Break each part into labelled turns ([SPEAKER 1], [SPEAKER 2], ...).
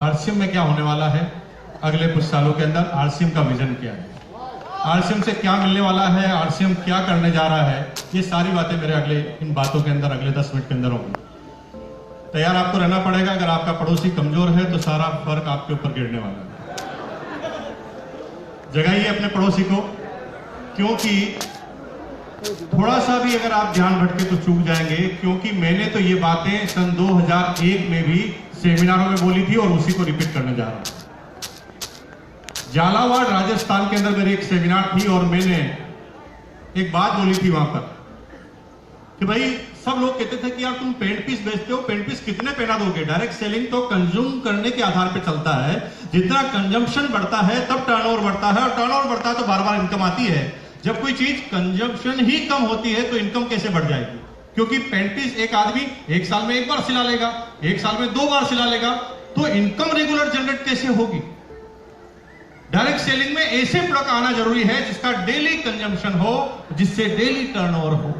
[SPEAKER 1] RCM में क्या होने वाला है अगले कुछ सालों के अंदर, आरसीएम का विजन क्या है, आरसीएम से क्या मिलने वाला है, आरसीएम क्या करने जा रहा है, ये सारी बातें मेरे इन बातों के अंदर अगले 10 मिनट के अंदर होंगी। तैयार आपको रहना पड़ेगा। अगर आपका पड़ोसी कमजोर है तो सारा फर्क आपके ऊपर गिरने वाला है। जगाइए अपने पड़ोसी को, क्योंकि थोड़ा सा भी अगर आप ध्यान भटके तो चूक जाएंगे। क्योंकि मैंने तो ये बातें सन 2001 में भी सेमिनारों में बोली थी और उसी को रिपीट करने जा रहा हूं। झालावाड़ राजस्थान के अंदर मेरी एक सेमिनार थी और मैंने एक बात बोली थी वहां पर कि भाई सब लोग कहते थे कि यार तुम पेंट पीस बेचते हो, पेंट पीस कितने पहना दोगे। डायरेक्ट सेलिंग तो कंज्यूम करने के आधार पर चलता है। जितना कंजम्पशन बढ़ता है तब टर्नओवर बढ़ता है, और टर्नओवर बढ़ता है तो बार बार इनकम आती है। जब कोई चीज कंजम्पशन ही कम होती है तो इनकम कैसे बढ़ जाएगी? क्योंकि पेंट पीस एक आदमी एक साल में एक बार सिला लेगा, एक साल में 2 बार सिला लेगा, तो इनकम रेगुलर जनरेट कैसे होगी? डायरेक्ट सेलिंग में ऐसे प्रोडक्ट आना जरूरी है जिसका डेली कंजम्पशन हो, जिससे डेली टर्नओवर हो।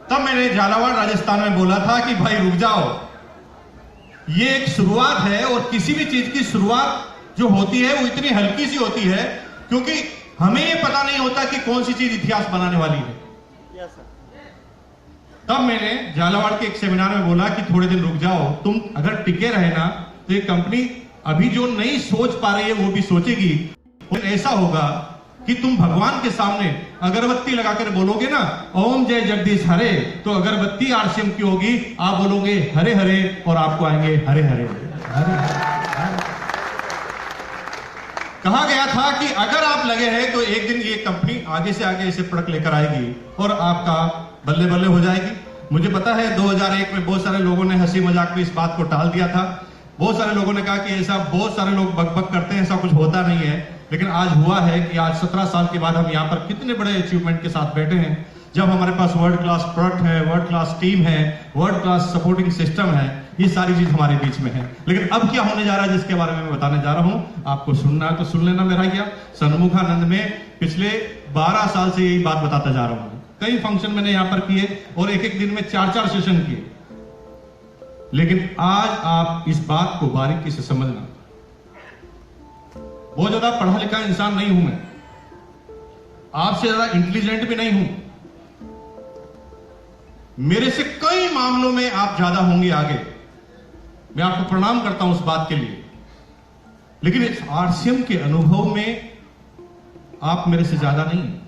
[SPEAKER 1] तब मैंने झालावाड़ राजस्थान में बोला था कि भाई रुक जाओ, ये एक शुरुआत है और किसी भी चीज की शुरुआत जो होती है वो इतनी हल्की सी होती है क्योंकि हमें ये पता नहीं होता कि कौन सी चीज इतिहास बनाने वाली है। तब मैंने झालावाड़ के एक सेमिनार में बोला कि थोड़े दिन रुक जाओ, तुम अगर टिके रहे ना तो ये कंपनी अभी जो नहीं सोच पा रही है वो भी सोचेगी। और ऐसा होगा कि तुम भगवान के सामने अगरबत्ती लगाकर बोलोगे ना ओम जय जगदीश हरे, तो अगरबत्ती आरसीएम की होगी, आप बोलोगे हरे हरे और आपको आएंगे हरे हरे हरे हरे। कहा गया था कि अगर आप लगे हैं तो एक दिन ये कंपनी आगे से आगे ऐसे प्रोडक्ट लेकर आएगी और आपका बल्ले बल्ले हो जाएगी। मुझे पता है 2001 में बहुत सारे लोगों ने हंसी मजाक में इस बात को टाल दिया था। बहुत सारे लोगों ने कहा कि ऐसा, बहुत सारे लोग बकबक करते हैं, ऐसा कुछ होता नहीं है। लेकिन आज हुआ है कि आज 17 साल के बाद हम यहाँ पर कितने बड़े अचीवमेंट के साथ बैठे हैं, जब हमारे पास वर्ल्ड क्लास प्रोडक्ट है, वर्ल्ड क्लास टीम है, वर्ल्ड क्लास सपोर्टिंग सिस्टम है। ये सारी चीज हमारे बीच में है। लेकिन अब क्या होने जा रहा है जिसके बारे में मैं बताने जा रहा हूं, आपको सुनना है तो सुन लेना। मेरा क्या सन्मुखानंद में पिछले 12 साल से यही बात बताता जा रहा हूं। कई फंक्शन मैंने यहां पर किए और एक दिन में 4-4 सेशन किए। लेकिन आज आप इस बात को बारीकी से समझना। बहुत ज्यादा पढ़ा लिखा इंसान नहीं हूं मैं, आपसे ज्यादा इंटेलिजेंट भी नहीं हूं, मेरे से कई मामलों में आप ज्यादा होंगे आगे। मैं आपको प्रणाम करता हूं उस बात के लिए। लेकिन इस आरसीएम के अनुभव में आप मेरे से ज्यादा नहीं हैं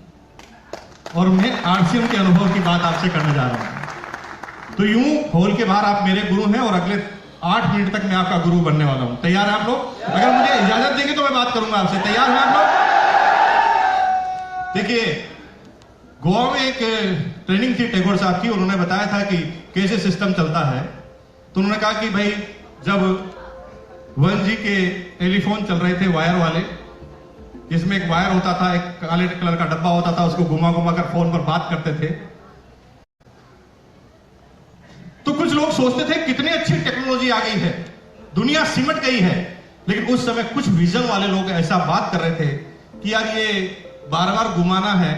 [SPEAKER 1] और मैं आरसीएम के अनुभव की बात आपसे करने जा रहा हूं। तो यूं हॉल के बाहर आप मेरे गुरु हैं और अगले 8 मिनट तक मैं आपका गुरु बनने वाला हूं। तैयार हैं आप लोग? अगर मुझे इजाजत देंगे तो मैं बात करूंगा आपसे। तैयार हैं आप लोग? देखिए, गोवा में एक ट्रेनिंग थी टैगोर साहब की। उन्होंने बताया था कि कैसे सिस्टम चलता है। तो उन्होंने कहा कि भाई जब 1G के टेलीफोन चल रहे थे वायर वाले, जिसमें एक वायर होता था, एक काले कलर का डब्बा होता था, उसको घुमा घुमा कर फोन पर बात करते थे। तो कुछ लोग सोचते थे कितनी अच्छी टेक्नोलॉजी आ गई है, दुनिया सिमट गई है। लेकिन उस समय कुछ विजन वाले लोग ऐसा बात कर रहे थे कि यार ये बार बार घुमाना है,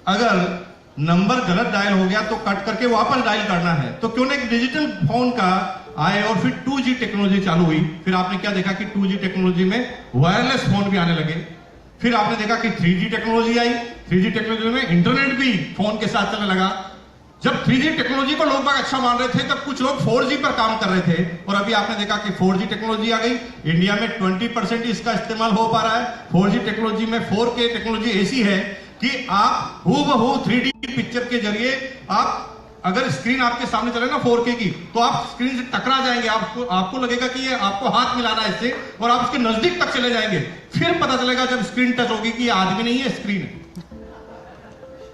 [SPEAKER 1] अगर नंबर गलत डायल हो गया तो कट करके वापस डायल करना है। तो क्यों ना एक डिजिटल फोन का आए। और फिर 2G टेक्नोलॉजी चालू हुई। फिर आपने क्या देखा कि 2G टेक्नोलॉजी में वायरलेस फोन भी आने लगे। फिर आपने देखा कि 3G टेक्नोलॉजी आई। 3G टेक्नोलॉजी में इंटरनेट भी फोन के साथ चलने लगा। जब 3G टेक्नोलॉजी को लोग बाग अच्छा मान रहे थे तब कुछ लोग 4G पर काम कर रहे थे। और अभी आपने देखा कि 4G टेक्नोलॉजी आ गई। इंडिया में 20% इसका इस्तेमाल हो पा रहा है। 4G टेक्नोलॉजी में 4K टेक्नोलॉजी ऐसी है कि आप हूबहू 3D पिक्चर के जरिए, आप अगर स्क्रीन आपके सामने चले ना 4K की, तो आप स्क्रीन से टकरा जाएंगे। आपको लगेगा कि ये आपको हाथ मिलाना है इससे, और आप उसके नजदीक तक चले जाएंगे। फिर पता चलेगा जब स्क्रीन टच होगी कि ये आदमी नहीं है, स्क्रीन है।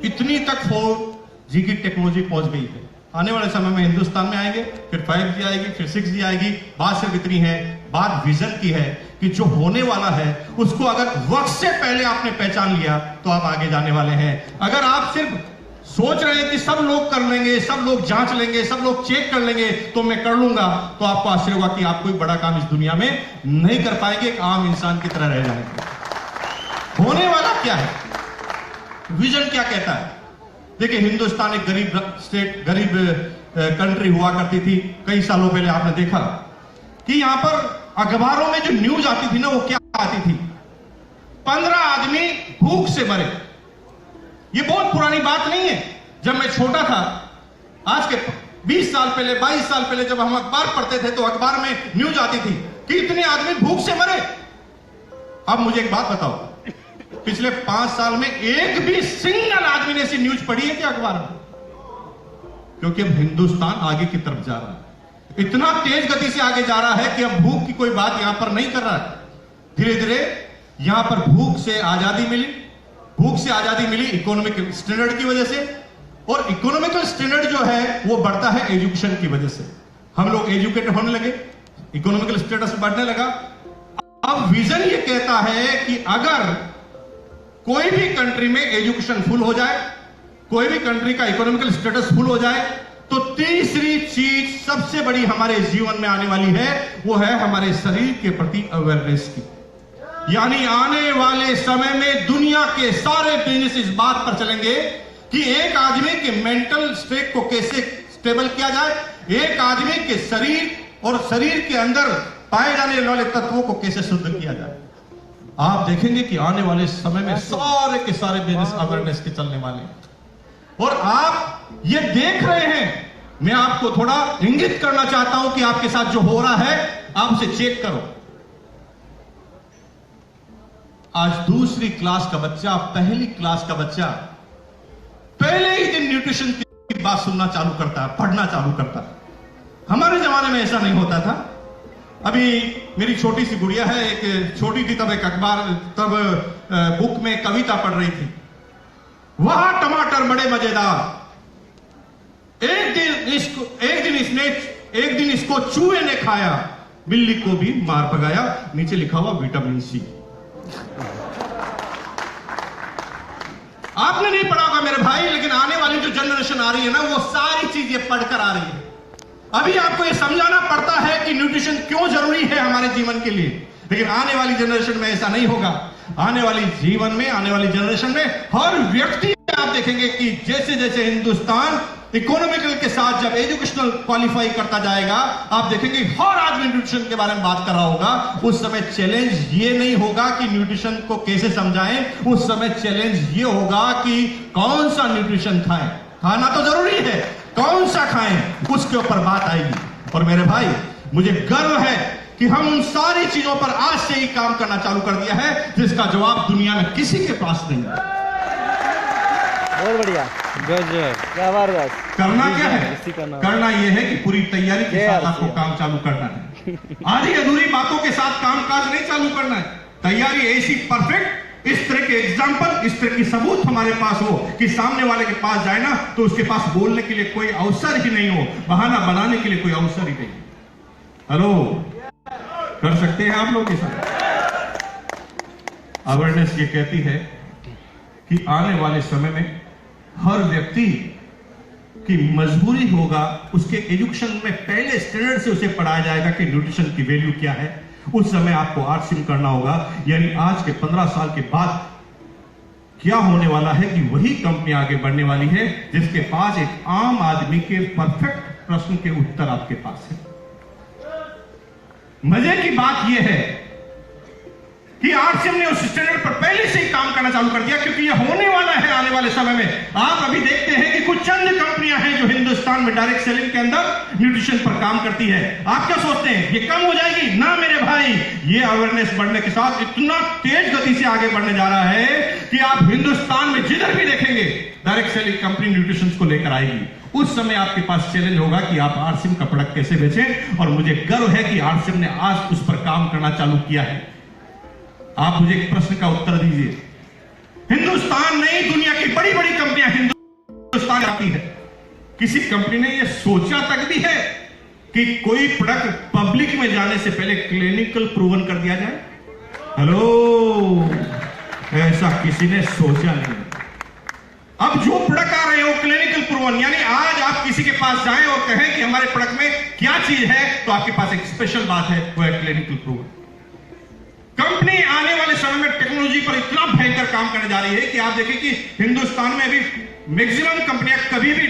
[SPEAKER 1] इतनी तक 4G की टेक्नोलॉजी पहुंच गई है। आने वाले समय में हिंदुस्तान में आएंगे, फिर 5G आएगी, फिर 6G आएगी। बात सिर्फ इतनी है, बात विजन की है कि जो होने वाला है उसको अगर वक्त से पहले आपने पहचान लिया तो आप आगे जाने वाले हैं। अगर आप सिर्फ सोच रहे हैं कि सब लोग कर लेंगे, सब लोग जांच लेंगे, सब लोग चेक कर लेंगे तो मैं कर लूंगा, तो आपको आश्चर्य होगा कि आप कोई बड़ा काम इस दुनिया में नहीं कर पाएंगे, एक आम इंसान की तरह रह जाएंगे। होने वाला क्या है, विजन क्या कहता है? देखिए, हिंदुस्तान एक गरीब स्टेट, गरीब कंट्री हुआ करती थी। कई सालों पहले आपने देखा कि यहां पर अखबारों में जो न्यूज आती थी ना, वो क्या आती थी? 15 आदमी भूख से मरे। ये बहुत पुरानी बात नहीं है। जब मैं छोटा था, आज के 20 साल पहले, 22 साल पहले, जब हम अखबार पढ़ते थे तो अखबार में न्यूज आती थी कि इतने आदमी भूख से मरे। अब मुझे एक बात बताओ, पिछले 5 साल में एक भी सिंगल आदमी ने ऐसी न्यूज पढ़ी है क्या अखबार में? क्योंकि अब हिंदुस्तान आगे की तरफ जा रहा है, इतना तेज गति से आगे जा रहा है कि अब भूख की कोई बात यहां पर नहीं कर रहा है। धीरे धीरे यहां पर भूख से आजादी मिली। भूख से आजादी मिली इकोनॉमिक स्टैंडर्ड की वजह से, और इकोनॉमिकल स्टैंडर्ड जो है वो बढ़ता है एजुकेशन की वजह से। हम लोग एजुकेटेड होने लगे, इकोनॉमिकल स्टेटस बढ़ने लगा। अब विजन ये कहता है कि अगर कोई भी कंट्री में एजुकेशन फुल हो जाए, कोई भी कंट्री का इकोनॉमिकल स्टेटस फुल हो जाए, तो तीसरी चीज सबसे बड़ी हमारे जीवन में आने वाली है, वो है हमारे शरीर के प्रति अवेयरनेस की। यानी आने वाले समय में दुनिया के सारे बिजनेस इस बात पर चलेंगे कि एक आदमी के मेंटल स्टेट को कैसे स्टेबल किया जाए, एक आदमी के शरीर और शरीर के अंदर पाए जाने वाले तत्वों को कैसे शुद्ध किया जाए। आप देखेंगे कि आने वाले समय में सारे के सारे बिजनेस अवेयरनेस के चलने वाले हैं, और आप ये देख रहे हैं। मैं आपको थोड़ा इंगित करना चाहता हूं कि आपके साथ जो हो रहा है, आप उसे चेक करो। आज दूसरी क्लास का बच्चा, पहली क्लास का बच्चा पहले ही दिन न्यूट्रिशन की बात सुनना चालू करता है, पढ़ना चालू करता है। हमारे जमाने में ऐसा नहीं होता था। अभी मेरी छोटी सी गुड़िया है, एक छोटी थी तब, एक अखबार तब बुक में कविता पढ़ रही थी, वहां टमाटर बड़े मजेदार, एक दिन इसको चूहे ने खाया, बिल्ली को भी मार भगाया। नीचे लिखा हुआ विटामिन सी। आपने नहीं पढ़ा होगा मेरे भाई, लेकिन आने वाली जो जनरेशन आ रही है ना, वो सारी चीजें पढ़कर आ रही है। अभी आपको यह समझाना पड़ता है कि न्यूट्रिशन क्यों जरूरी है हमारे जीवन के लिए, लेकिन आने वाली जनरेशन में ऐसा नहीं होगा। आने वाली जनरेशन में हर व्यक्ति, आप देखेंगे कि जैसे जैसे हिंदुस्तान इकोनॉमिकल के साथ जब एजुकेशनल क्वालिफाई करता जाएगा, आप देखेंगे हर आदमी न्यूट्रिशन के बारे में बात कर रहा होगा। उस समय चैलेंज ये नहीं होगा कि न्यूट्रिशन को कैसे समझाएं, उस समय चैलेंज ये होगा कि कौन सा न्यूट्रिशन खाएं। खाना तो जरूरी है, कौन सा खाएं उसके ऊपर बात आएगी। और मेरे भाई, मुझे गर्व है कि हम उन सारी चीजों पर आज से ही काम करना चालू कर दिया है, जिसका जवाब दुनिया में किसी के पास नहीं है।
[SPEAKER 2] बहुत बढ़िया,
[SPEAKER 1] करना क्या है? करना यह है कि पूरी तैयारी के साथ आपको काम चालू करना है। आधी अधूरी बातों के साथ कामकाज नहीं चालू करना है। तैयारी ऐसी परफेक्ट, इस तरह के एग्जाम्पल, इस तरह की सबूत हमारे पास हो कि सामने वाले के पास जाए ना, तो उसके पास बोलने के लिए कोई अवसर ही नहीं हो, बहाना बनाने के लिए कोई अवसर ही नहीं। हेलो, कर सकते हैं आप लोग के साथ? अवेयरनेस ये कहती है कि आने वाले समय में हर व्यक्ति की मजबूरी होगा, उसके एजुकेशन में पहले स्टैंडर्ड से उसे पढ़ाया जाएगा कि न्यूट्रिशन की वैल्यू क्या है। उस समय आपको आरसिम करना होगा। यानी आज के 15 साल के बाद क्या होने वाला है कि वही कंपनी आगे बढ़ने वाली है जिसके पास एक आम आदमी के परफेक्ट प्रश्न के उत्तर आपके पास है। मजे की बात यह है कि आरसीएम ने उस स्टैंडर्ड पर पहले से ही काम करना चालू कर दिया, क्योंकि यह होने वाला है आने वाले समय में। आप अभी देखते हैं कि कुछ चंद कंपनियां हैं जो हिंदुस्तान में डायरेक्ट सेलिंग के अंदर न्यूट्रिशन पर काम करती है। आप क्या सोचते हैं ये कम हो जाएगी? ना मेरे भाई, ये अवेयरनेस बढ़ने के साथ इतना तेज गति से आगे बढ़ने जा रहा है कि आप हिंदुस्तान में जिधर भी देखेंगे डायरेक्ट सेलिंग कंपनी न्यूट्रिशन को लेकर आएगी। उस समय आपके पास चैलेंज होगा कि आप आरसीएम का प्रोडक्ट कैसे बेचें, और मुझे गर्व है कि आरसीएम ने आज उस पर काम करना चालू किया है। आप मुझे एक प्रश्न का उत्तर दीजिए। हिंदुस्तान नहीं, दुनिया की बड़ी बड़ी कंपनियां हिंदुस्तान आती है। किसी कंपनी ने यह सोचा तक भी है कि कोई प्रोडक्ट पब्लिक में जाने से पहले क्लिनिकल प्रूवन कर दिया जाए? हेलो, ऐसा किसी ने सोचा नहीं। अब जो प्रोडक्ट आ रहे हैं वो क्लिनिकल प्रूवन, यानी आज आप किसी के पास जाएं और कहें कि हमारे प्रोडक्ट में क्या चीज है, तो आपके पास एक स्पेशल बात है, वो है क्लिनिकल प्रूवन। कंपनी आने वाले समय में टेक्नोलॉजी पर इतना भयंकर काम करने जा रही है कि आप देखें कि हिंदुस्तान में अभी मैक्सिमम कंपनियां कभी भी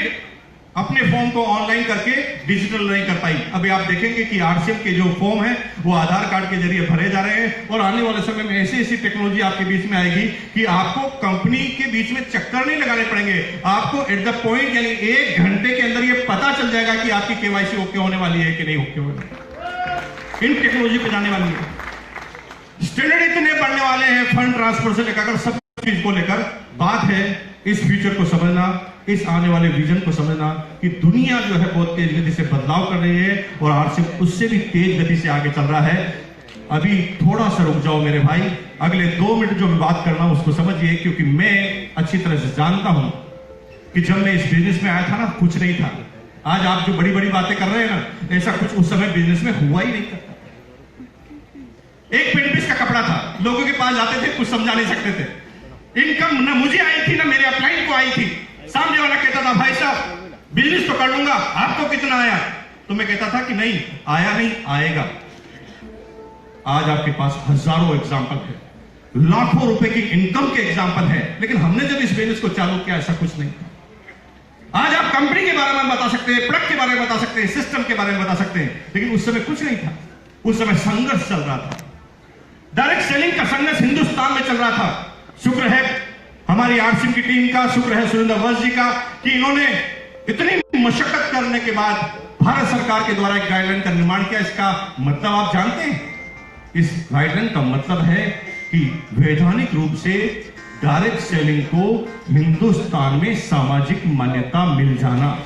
[SPEAKER 1] अपने फॉर्म को ऑनलाइन करके डिजिटल नहीं कर पाई। अभी आप देखेंगे कि आरसीएम के जो फॉर्म है वो आधार कार्ड के जरिए भरे जा रहे हैं, और आने वाले समय में ऐसी ऐसी टेक्नोलॉजी आपके बीच में आएगी कि आपको कंपनी के बीच में चक्कर नहीं लगाने पड़ेंगे। आपको एट द पॉइंट यानी 1 घंटे के अंदर ये पता चल जाएगा कि आपकी केवाईसी ओके होने वाली है कि नहीं ओके होने। इन टेक्नोलॉजी पे जाने वाली है। स्टैंडर्ड इतने बढ़ने वाले हैं फंड ट्रांसफर से लेकर सब चीज को लेकर। बात है इस फ्यूचर को समझना, इस आने वाले विजन को समझना कि दुनिया जो है बहुत तेज गति से बदलाव कर रही है और आरसीएम उससे भी तेज गति से आगे चल रहा है। अभी थोड़ा सा रुक जाओ मेरे भाई, अगले 2 मिनट जो मैं बात कर रहा हूं उसको समझिए, क्योंकि मैं अच्छी तरह से जानता हूं कि जब मैं इस बिजनेस में आया था ना कुछ नहीं था। आज आप जो बड़ी बड़ी बातें कर रहे हैं ना, ऐसा कुछ उस समय बिजनेस में हुआ ही नहीं था। एक पेंट पीस का कपड़ा था, लोगों के पास जाते थे, कुछ समझा नहीं सकते थे। इनकम ना मुझे आई थी ना मेरे अपलाइन को आई थी। सामने वाला कहता था भाई साहब बिजनेस तो कर लूंगा, आपको कितना आया? तो मैं कहता था कि नहीं आया, नहीं आएगा। आज आपके पास हजारों एग्जाम्पल है, लाखों रुपए की इनकम के एग्जाम्पल है, लेकिन हमने जब इस बिजनेस को चालू किया ऐसा कुछ नहीं था। आज आप कंपनी के बारे में बता सकते हैं, प्रोडक्ट के बारे में बता सकते हैं, सिस्टम के बारे में बता सकते हैं, लेकिन उस समय कुछ नहीं था। उस समय संघर्ष चल रहा था, डायरेक्ट सेलिंग का संघर्ष हिंदुस्तान में चल रहा था। शुक्र है हमारी आरसीएम की टीम का, शुक्र है सुरेंद्र वंश जी का कि इन्होंने इतनी मशक्कत करने के बाद भारत सरकार के द्वारा एक गाइडलाइन का निर्माण किया। इसका मतलब आप जानते हैं? इस गाइडलाइन का मतलब है कि वैधानिक रूप से डायरेक्ट सेलिंग को हिंदुस्तान में सामाजिक मान्यता मिल जाना।